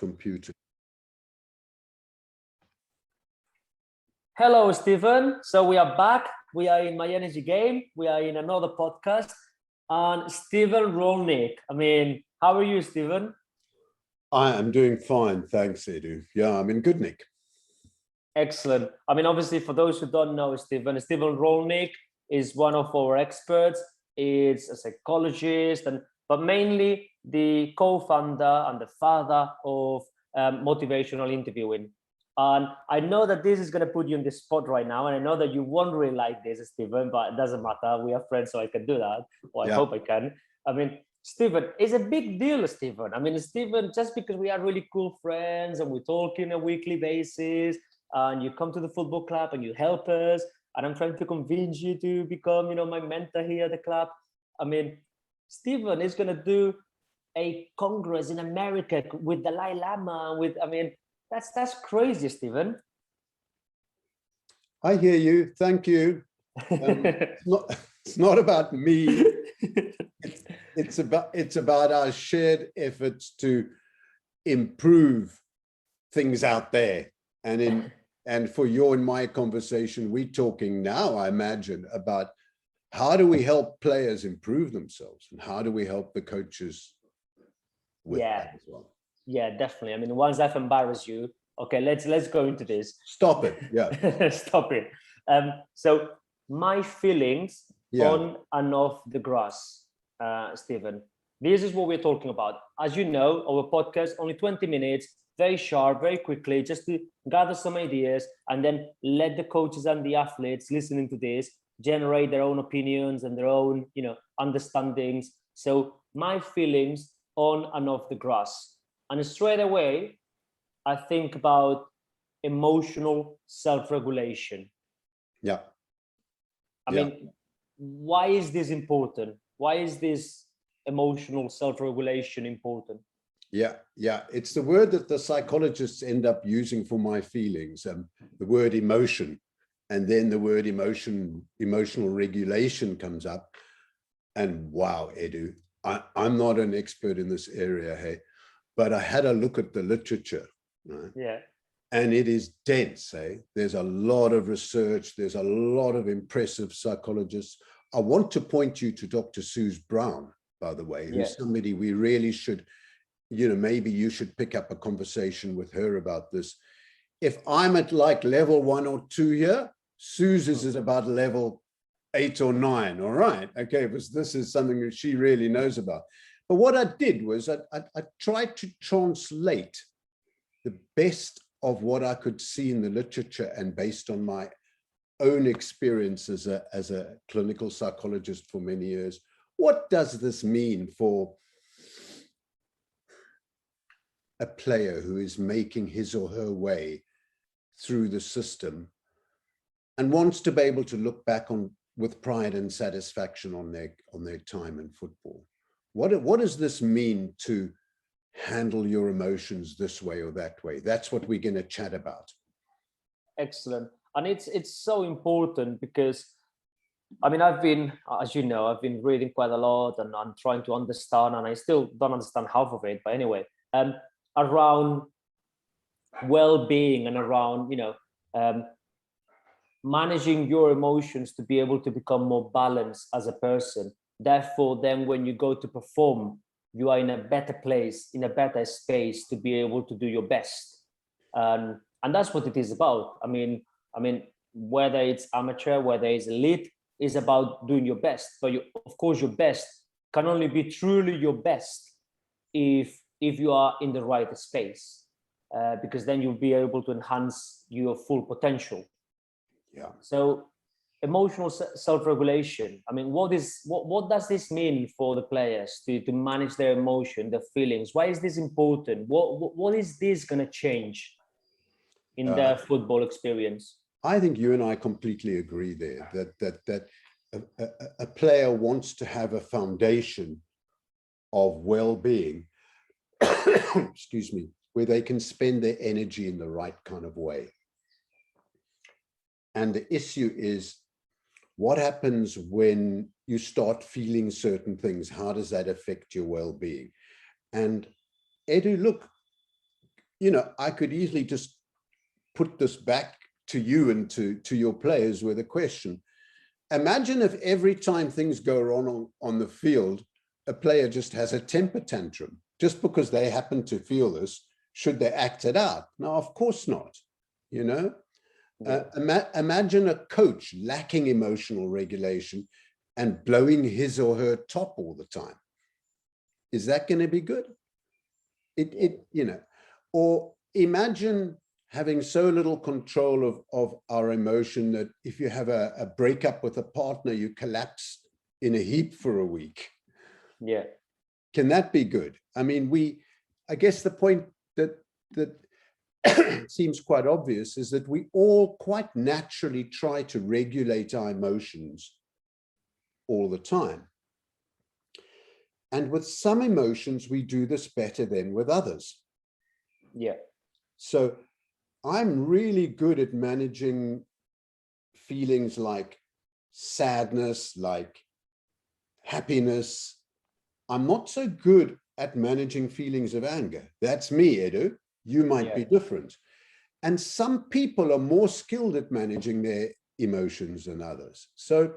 computer. Hello, Stephen. So we are back. We are in My Energy Game. We are in another podcast. And Stephen Rollnick. I mean, how are you, Stephen? I am doing fine, thanks, Edu. Yeah, I'm in good nick. Excellent. I mean, obviously, for those who don't know Stephen Rollnick is one of our experts. He's a psychologist, but mainly the co-founder and the father of motivational interviewing. And I know that this is going to put you in the spot right now, and I know that you won't really like this, Stephen, but it doesn't matter. We are friends, so I can do that, or I hope I can. I mean, Stephen, it's a big deal, Stephen. I mean, Stephen, just because we are really cool friends and we talk on a weekly basis, and you come to the football club and you help us, and I'm trying to convince you to become, my mentor here at the club. I mean, Stephen is going to do a congress in America with the Dalai Lama. That's crazy, Stephen. I hear you. Thank you. It's not about me. It's about our shared efforts to improve things out there. And for your and my conversation, we're talking now, I imagine, about how do we help players improve themselves, and how do we help the coaches with that as well. Yeah, definitely. I mean, once I've embarrassed you, okay, let's go into this. Stop it. Yeah. Stop it. So my feelings on and off the grass, Stephen. This is what we're talking about. As you know, our podcast, only 20 minutes, very sharp, very quickly, just to gather some ideas and then let the coaches and the athletes listening to this generate their own opinions and their own, understandings. So my feelings on and off the grass. And straight away, I think about emotional self-regulation. Yeah. I mean, why is this important? Why is this emotional self-regulation important? Yeah. It's the word that the psychologists end up using for my feelings, the word emotion. And then the word emotional regulation comes up. And wow, Edu, I'm not an expert in this area, hey, but I had a look at the literature, right? Yeah. And it is dense, hey? There's a lot of research. There's a lot of impressive psychologists. I want to point you to Dr. Suze Brown, by the way, who's somebody we really should, maybe you should pick up a conversation with her about this. If I'm at like level 1 or 2 here, Suze is at about level 8 or 9. All right. Okay. Because this is something that she really knows about. But what I did was I tried to translate the best of what I could see in the literature, and based on my own experience as a clinical psychologist for many years, what does this mean for a player who is making his or her way through the system and wants to be able to look back on with pride and satisfaction on their time in football? What does this mean to handle your emotions this way or that way? That's what we're going to chat about. Excellent. And it's so important because, I mean, I've been reading quite a lot, and I'm trying to understand, and I still don't understand half of it, but anyway, around well-being and around, managing your emotions to be able to become more balanced as a person. Therefore, then when you go to perform, you are in a better place, in a better space to be able to do your best. And that's what it is about. I mean, whether it's amateur, whether it's elite, is about doing your best. But of course, your best can only be truly your best if you are in the right space, because then you'll be able to enhance your full potential. Yeah. So emotional self-regulation. I mean, what does this mean for the players to manage their emotion, their feelings? Why is this important? What is this going to change in their football experience? I think you and I completely agree there that a player wants to have a foundation of well-being, excuse me, where they can spend their energy in the right kind of way. And the issue is, what happens when you start feeling certain things? How does that affect your well-being? And Edu, look, I could easily just put this back to you and to your players with a question. Imagine if every time things go wrong on the field, a player just has a temper tantrum just because they happen to feel this. Should they act it out? No, of course not. Yeah. Imagine a coach lacking emotional regulation and blowing his or her top all the time. Is that going to be good? Or imagine having so little control of our emotion that if you have a breakup with a partner, you collapse in a heap for a week. Yeah. Can that be good? I mean, I guess the point that seems quite obvious is that we all quite naturally try to regulate our emotions all the time. And with some emotions, we do this better than with others. Yeah. So I'm really good at managing feelings like sadness, like happiness. I'm not so good at managing feelings of anger. That's me, Edu. You might be different. And some people are more skilled at managing their emotions than others. So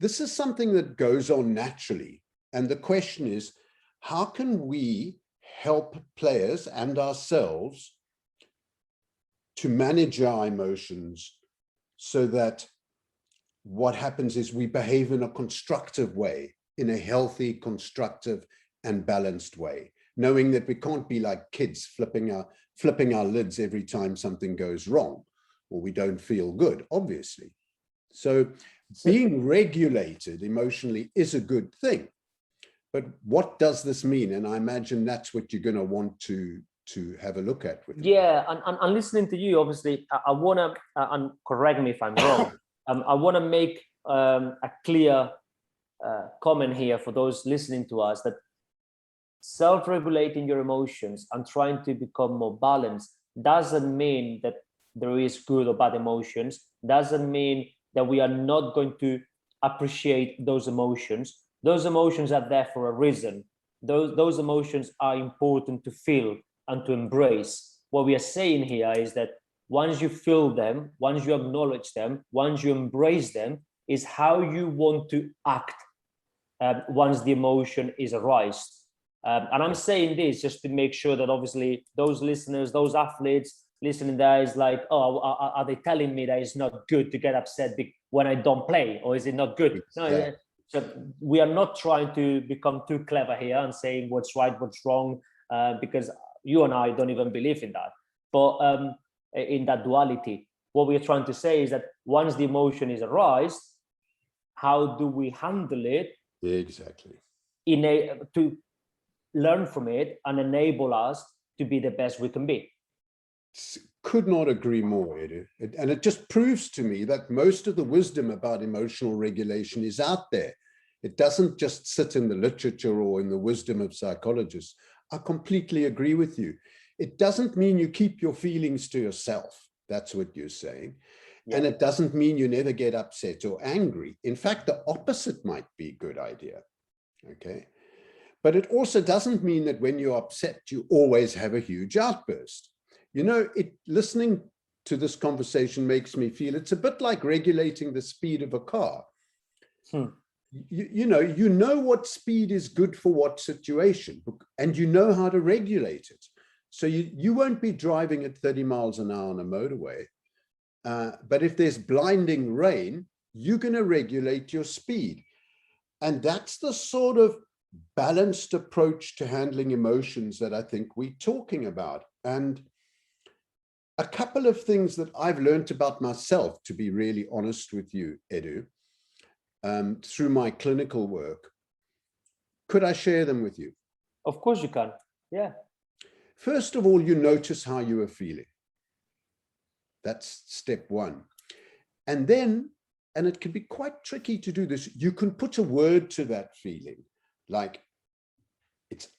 this is something that goes on naturally. And the question is, how can we help players and ourselves to manage our emotions so that what happens is we behave in a constructive way, in a healthy, constructive, and balanced way, knowing that we can't be like kids flipping our lids every time something goes wrong or we don't feel good, obviously. So being regulated emotionally is a good thing. But what does this mean? And I imagine that's what you're going to want to have a look at with yeah, and listening to you, obviously, I want to, and correct me if I'm wrong, I want to make a clear comment here for those listening to us, that self-regulating your emotions and trying to become more balanced doesn't mean that there is good or bad emotions, doesn't mean that we are not going to appreciate those emotions. Those emotions are there for a reason. Those emotions are important to feel and to embrace. What we are saying here is that once you feel them, once you acknowledge them, once you embrace them, is how you want to act once the emotion is aroused. And I'm saying this just to make sure that obviously those listeners, those athletes listening there is like, oh, are they telling me that it's not good to get upset when I don't play, or is it not good? Exactly. No, so we are not trying to become too clever here and saying what's right, what's wrong, because you and I don't even believe in that. But in that duality, what we are trying to say is that once the emotion is aroused, how do we handle it? Exactly. To learn from it and enable us to be the best we can be. Could not agree more, Edu. And it just proves to me that most of the wisdom about emotional regulation is out there. It doesn't just sit in the literature or in the wisdom of psychologists. I completely agree with you. It doesn't mean you keep your feelings to yourself. That's what you're saying. Yeah. And it doesn't mean you never get upset or angry. In fact, the opposite might be a good idea. Okay. But it also doesn't mean that when you're upset, you always have a huge outburst. You know, listening to this conversation makes me feel it's a bit like regulating the speed of a car. You know what speed is good for what situation, and you know how to regulate it. So you won't be driving at 30 miles an hour on a motorway. But if there's blinding rain, you're going to regulate your speed. And that's the sort of balanced approach to handling emotions that I think we're talking about. And a couple of things that I've learned about myself, to be really honest with you, Edu, through my clinical work. Could I share them with you? Of course you can. Yeah. First of all, you notice how you are feeling. That's step one. And then, and it can be quite tricky to do this, you can put a word to that feeling, like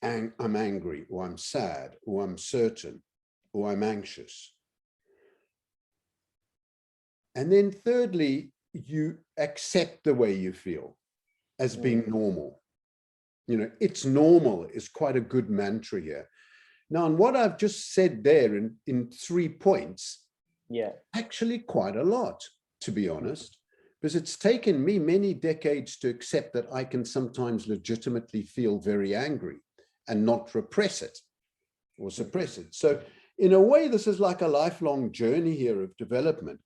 I'm angry, or I'm sad, or I'm certain, or I'm anxious. And then thirdly, you accept the way you feel as being normal. You know, it's normal is quite a good mantra here. Now, and what I've just said there in 3 points, yeah, actually quite a lot, to be honest, because it's taken me many decades to accept that I can sometimes legitimately feel very angry and not repress it or suppress it. So in a way, this is like a lifelong journey here of development,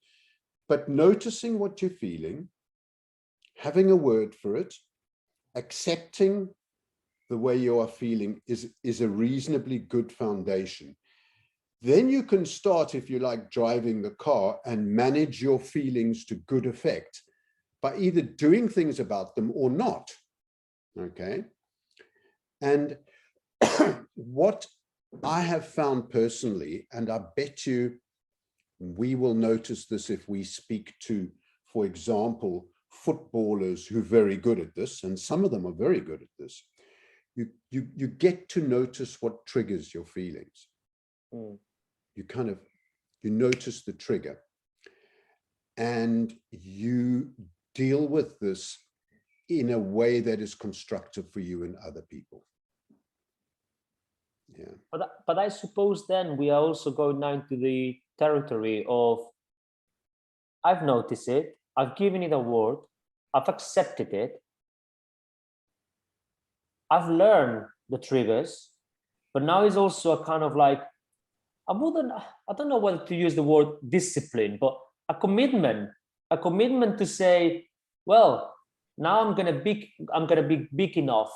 but noticing what you're feeling, having a word for it, accepting the way you are feeling is a reasonably good foundation. Then you can start, if you like, driving the car and manage your feelings to good effect by either doing things about them or not. Okay. And what I have found personally, and I bet you we will notice this if we speak to, for example, footballers who are very good at this, and some of them are very good at this, you get to notice what triggers your feelings. You notice the trigger and you deal with this in a way that is constructive for you and other people. Yeah. But I suppose then we are also going now into the territory of, I've noticed it, I've given it a word, I've accepted it, I've learned the triggers, but now it's also a kind of like, I don't know whether to use the word discipline, but a commitment to say, well, now I'm gonna be big enough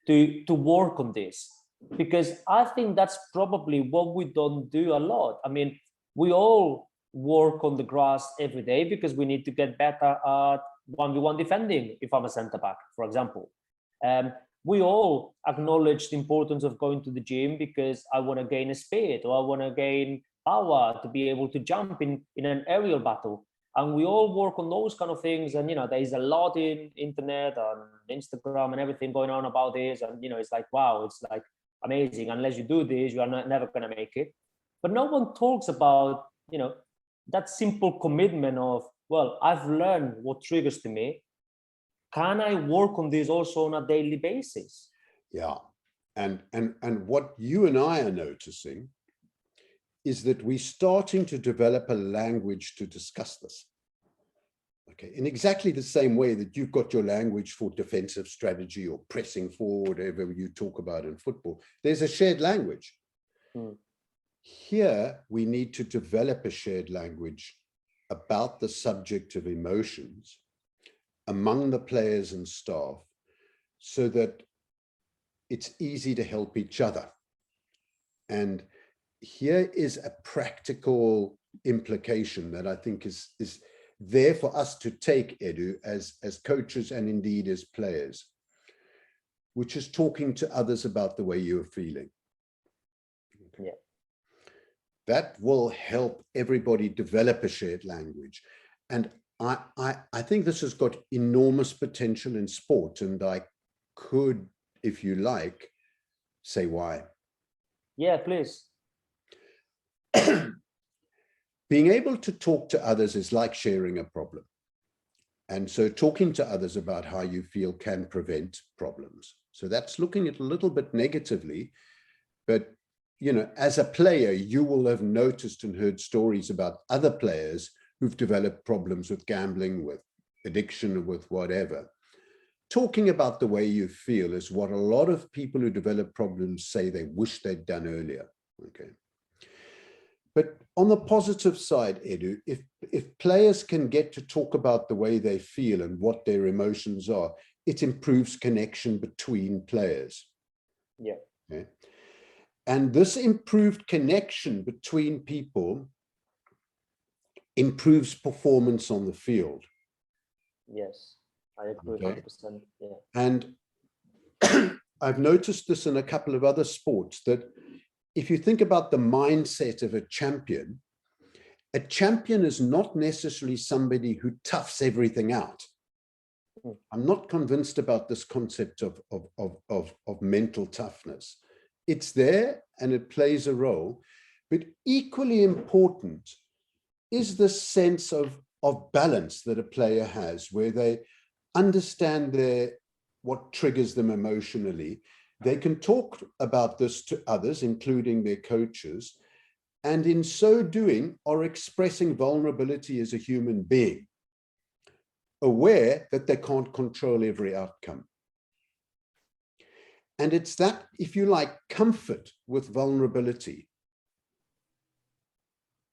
to work on this, because I think that's probably what we don't do a lot. I mean, we all work on the grass every day because we need to get better at 1v1 defending, if I'm a centre back, for example. We all acknowledge the importance of going to the gym because I want to gain a speed, or I want to gain power to be able to jump in an aerial battle. And we all work on those kind of things. And, there is a lot in internet and Instagram and everything going on about this. And, it's like, wow, it's like amazing. Unless you do this, you are never going to make it. But no one talks about, that simple commitment of, well, I've learned what triggers to me. Can I work on this also on a daily basis? Yeah. And what you and I are noticing is that we're starting to develop a language to discuss this. Okay, in exactly the same way that you've got your language for defensive strategy or pressing forward, whatever you talk about in football, there's a shared language. Here, we need to develop a shared language about the subject of emotions among the players and staff, so that it's easy to help each other. And here is a practical implication that I think is there for us to take, Edu, as coaches and indeed as players, which is talking to others about the way you're feeling. Yeah. That will help everybody develop a shared language. And I think this has got enormous potential in sport, and I could, if you like, say why. Yeah, please. Being able to talk to others is like sharing a problem. And so talking to others about how you feel can prevent problems. So that's looking at a little bit negatively, but as a player, you will have noticed and heard stories about other players who've developed problems with gambling, with addiction, with whatever. Talking about the way you feel is what a lot of people who develop problems say they wish they'd done earlier. Okay. But on the positive side, Edu, if players can get to talk about the way they feel and what their emotions are, it improves connection between players. Yeah. Okay. And this improved connection between people improves performance on the field. Yes, I agree 100%. Yeah. And I've noticed this in a couple of other sports, that if you think about the mindset of a champion is not necessarily somebody who toughs everything out. I'm not convinced about this concept of mental toughness. It's there and it plays a role, but equally important is the sense of balance that a player has, where they understand what triggers them emotionally, they can talk about this to others, including their coaches, and in so doing are expressing vulnerability as a human being, aware that they can't control every outcome. And it's that, if you like, comfort with vulnerability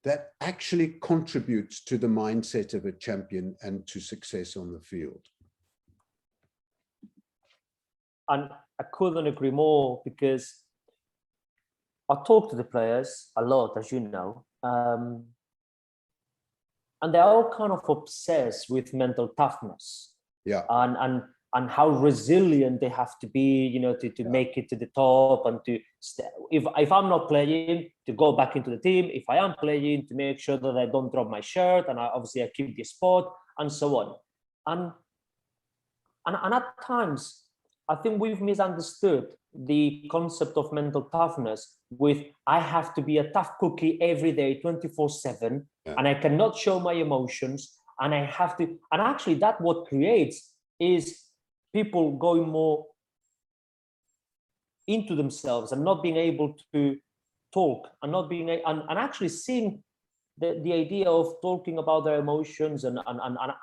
that actually contributes to the mindset of a champion and to success on the field. And I couldn't agree more, because I talk to the players a lot, as you know, and they're all kind of obsessed with mental toughness. Yeah. And how resilient they have to be, you know, to make it to the top, and to if I'm not playing, to go back into the team. If I am playing, to make sure that I don't drop my shirt, and I keep the spot, and so on. And at times, I think we've misunderstood the concept of mental toughness with, I have to be a tough cookie every day, 24/7, and I cannot show my emotions, and I have to, and actually that what creates is people going more into themselves and not being able to talk, and not being, and actually seeing the idea of talking about their emotions, and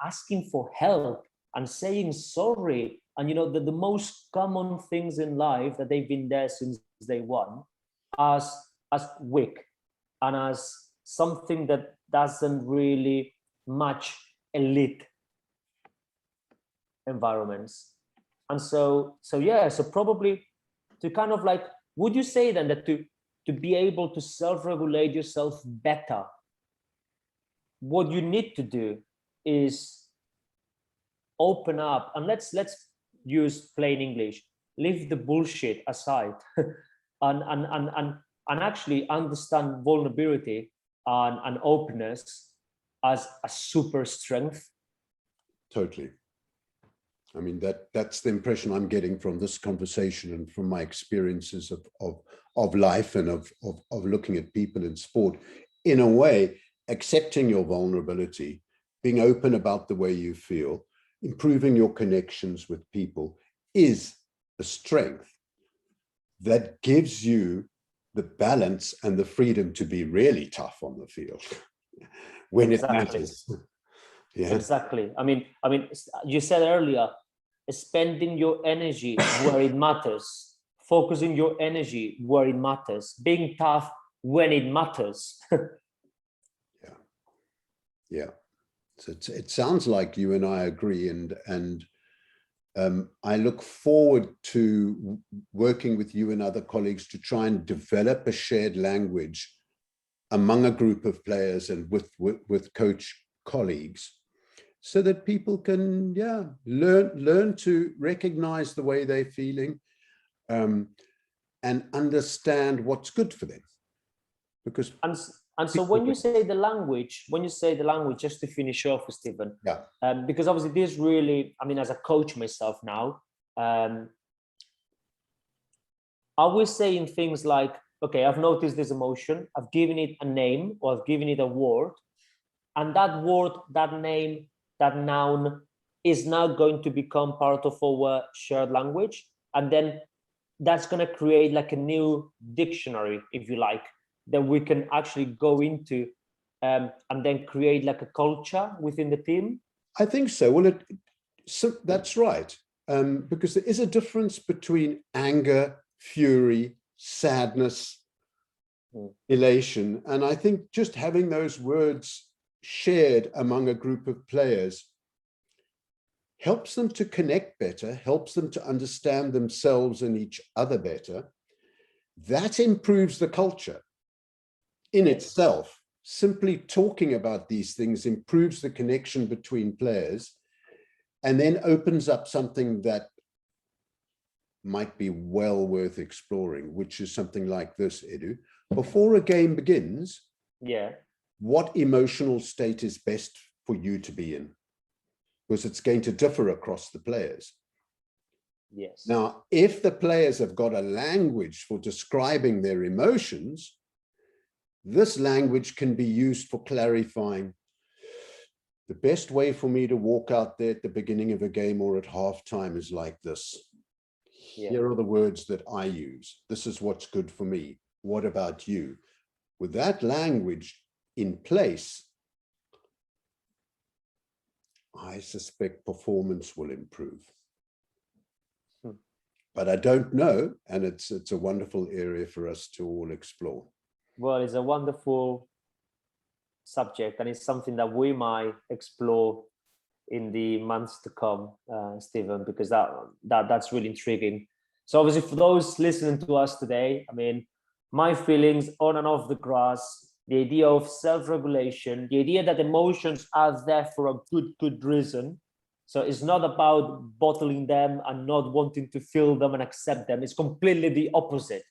asking for help, and saying sorry, and, you know, the most common things in life that they've been there since day one, as weak, and as something that doesn't really match elite environments. And so probably, to kind of like, would you say then that to be able to self-regulate yourself better, what you need to do is open up, and let's use plain English, leave the bullshit aside, and actually understand vulnerability and openness as a super strength. Totally. I mean, that's the impression I'm getting from this conversation, and from my experiences of life, and of looking at people in sport. In a way, accepting your vulnerability, being open about the way you feel, improving your connections with people, is a strength that gives you the balance and the freedom to be really tough on the field when it matters. Yeah. Exactly. I mean, you said earlier, spending your energy where it matters, focusing your energy where it matters, being tough when it matters. Yeah. So it sounds like you and I agree, and I look forward to working with you and other colleagues to try and develop a shared language among a group of players and with coach colleagues, so that people can learn to recognize the way they're feeling, and understand what's good for them. Because and so when you say the language, just to finish off, Stephen, because obviously this really, I mean, as a coach myself now, are we saying things like, okay, I've noticed this emotion, I've given it a name, or I've given it a word, and that word, that name, that noun is now going to become part of our shared language, and then that's going to create like a new dictionary, if you like, that we can actually go into, and then create like a culture within the team? I think so. Well, so that's right, because there is a difference between anger, fury, sadness, elation, and I think just having those words shared among a group of players helps them to connect better, helps them to understand themselves and each other better. That improves the culture in itself. Simply talking about these things improves the connection between players, and then opens up something that might be well worth exploring, which is something like this, Edu. Before a game begins, what emotional state is best for you to be in? Because it's going to differ across the players. Yes. Now, if the players have got a language for describing their emotions, this language can be used for clarifying the best way for me to walk out there at the beginning of a game or at halftime is like this. here are the words that I use. This is what's good for me. What about you? With that language in place, I suspect performance will improve. But I don't know, and it's a wonderful area for us to all explore. Well, it's a wonderful subject, and it's something that we might explore in the months to come, Stephen, because that's really intriguing. So obviously for those listening to us today, I mean, my feelings on and off the grass, the idea of self-regulation, the idea that emotions are there for a good reason. So it's not about bottling them and not wanting to feel them and accept them. It's completely the opposite.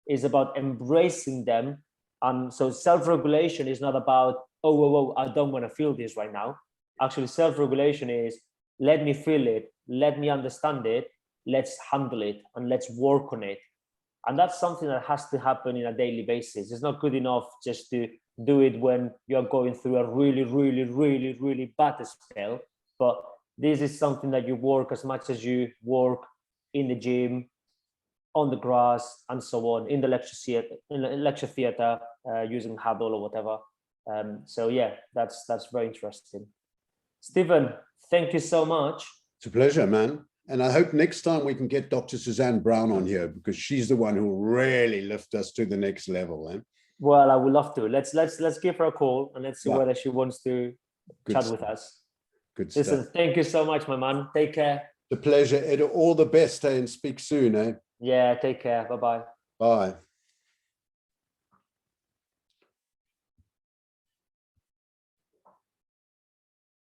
It's about embracing them. And so self-regulation is not about, oh, I don't want to feel this right now. Actually, self-regulation is, let me feel it, let me understand it, let's handle it, and let's work on it. And that's something that has to happen in a daily basis. It's not good enough just to do it when you're going through a really bad spell. But this is something that you work as much as you work in the gym, on the grass, and so on, in the lecture theater, using Huddle or whatever. So yeah, that's very interesting. Stephen, thank you so much. It's a pleasure, man. And I hope next time we can get Dr. Suzanne Brown on here, because she's the one who will really lift us to the next level. Eh? Well, I would love to. Let's give her a call and let's see whether she wants to chat with us. Good Listen, stuff. thank you so much, my man. Take care. It's a pleasure, Ed. All the best, and speak soon. Eh? Yeah, take care. Bye-bye. Bye.